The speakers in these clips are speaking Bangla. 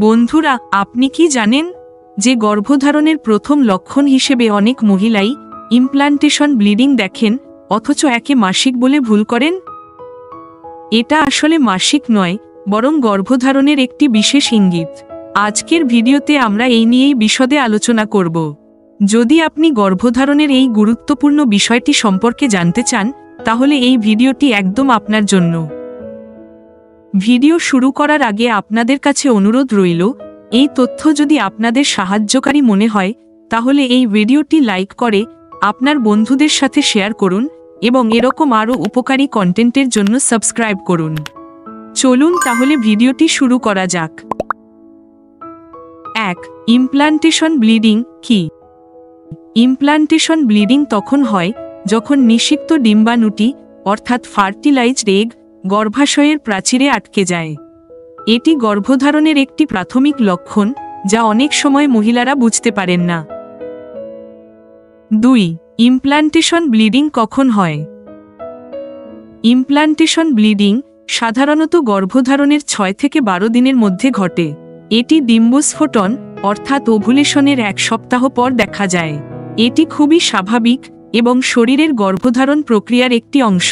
বন্ধুরা, আপনি কি জানেন যে গর্ভধারণের প্রথম লক্ষণ হিসেবে অনেক মহিলাই ইমপ্লান্টেশন ব্লিডিং দেখেন, অথচ একে মাসিক বলে ভুল করেন? এটা আসলে মাসিক নয়, বরং গর্ভধারণের একটি বিশেষ ইঙ্গিত। আজকের ভিডিওতে আমরা এই নিয়েই বিশদে আলোচনা করব। যদি আপনি গর্ভধারণের এই গুরুত্বপূর্ণ বিষয়টি সম্পর্কে জানতে চান, তাহলে এই ভিডিওটি একদম আপনার জন্য। ভিডিও শুরু করার আগে আপনাদের কাছে অনুরোধ রইল, এই তথ্য যদি আপনাদের সাহায্যকারী মনে হয় তাহলে এই ভিডিওটি লাইক করে আপনার বন্ধুদের সাথে শেয়ার করুন এবং এরকম আরও উপকারী কন্টেন্টের জন্য সাবস্ক্রাইব করুন। চলুন তাহলে ভিডিওটি শুরু করা যাক। 1. ইমপ্লান্টেশন ব্লিডিং কি? ইমপ্লান্টেশন ব্লিডিং তখন হয় যখন নিষিক্ত ডিম্বাণুটি অর্থাৎ ফার্টিলাইজড এগ গর্ভাশয়ের প্রাচীরে আটকে যায়। এটি গর্ভধারণের একটি প্রাথমিক লক্ষণ, যা অনেক সময় মহিলারা বুঝতে পারেন না। 2. ইমপ্লান্টেশন ব্লিডিং কখন হয়? ইমপ্লান্টেশন ব্লিডিং সাধারণত গর্ভধারণের 6 থেকে 12 দিনের মধ্যে ঘটে। এটি ডিম্বস্ফোটন অর্থাৎ ওভুলেশনের 1 সপ্তাহ পর দেখা যায়। এটি খুবই স্বাভাবিক এবং শরীরের গর্ভধারণ প্রক্রিয়ার একটি অংশ।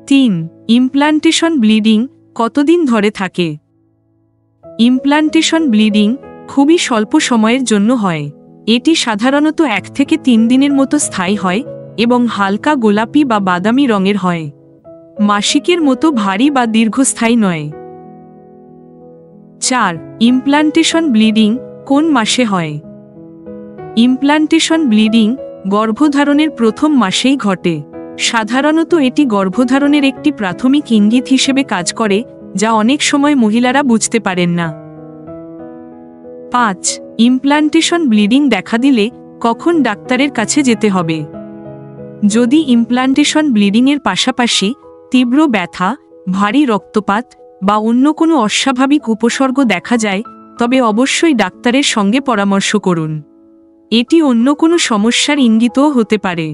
3. ইমপ্লান্টেশন ব্লিডিং কতদিন ধরে থাকে? ইমপ্লান্টেশন ব্লিডিং খুবই স্বল্প সময়ের জন্য হয়। এটি সাধারণত 1 থেকে 3 দিনের মতো স্থায়ী হয় এবং হালকা গোলাপি বা বাদামি রঙের হয়। মাসিকের মতো ভারী বা দীর্ঘস্থায়ী নয়। 4. ইমপ্লান্টেশন ব্লিডিং কোন মাসে হয়? ইমপ্লান্টেশন ব্লিডিং গর্ভধারণের প্রথম মাসেই ঘটে। সাধারণত এটি গর্ভধারণের একটি প্রাথমিক ইঙ্গিত হিসেবে কাজ করে, যা অনেক সময় মহিলারা বুঝতে পারেন না। 5. ইমপ্লান্টেশন ব্লিডিং দেখা দিলে কখন ডাক্তারের কাছে যেতে হবে? যদি ইমপ্লান্টেশন ব্লিডিংয়ের পাশাপাশি তীব্র ব্যথা, ভারী রক্তপাত বা অন্য কোনো অস্বাভাবিক উপসর্গ দেখা যায়, তবে অবশ্যই ডাক্তারের সঙ্গে পরামর্শ করুন। এটি অন্য কোনো সমস্যার ইঙ্গিতও হতে পারে।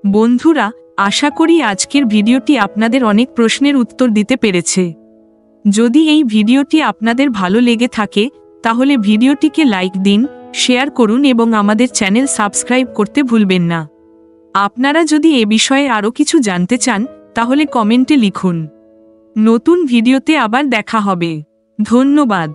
বন্ধুরা, আশা করি আজকের ভিডিওটি আপনাদের অনেক প্রশ্নের উত্তর দিতে পেরেছে। যদি এই ভিডিওটি আপনাদের ভালো লেগে থাকে তাহলে ভিডিওটিকে লাইক দিন, শেয়ার করুন এবং আমাদের চ্যানেল সাবস্ক্রাইব করতে ভুলবেন না। আপনারা যদি এ বিষয়ে আরও কিছু জানতে চান তাহলে কমেন্টে লিখুন। নতুন ভিডিওতে আবার দেখা হবে। ধন্যবাদ।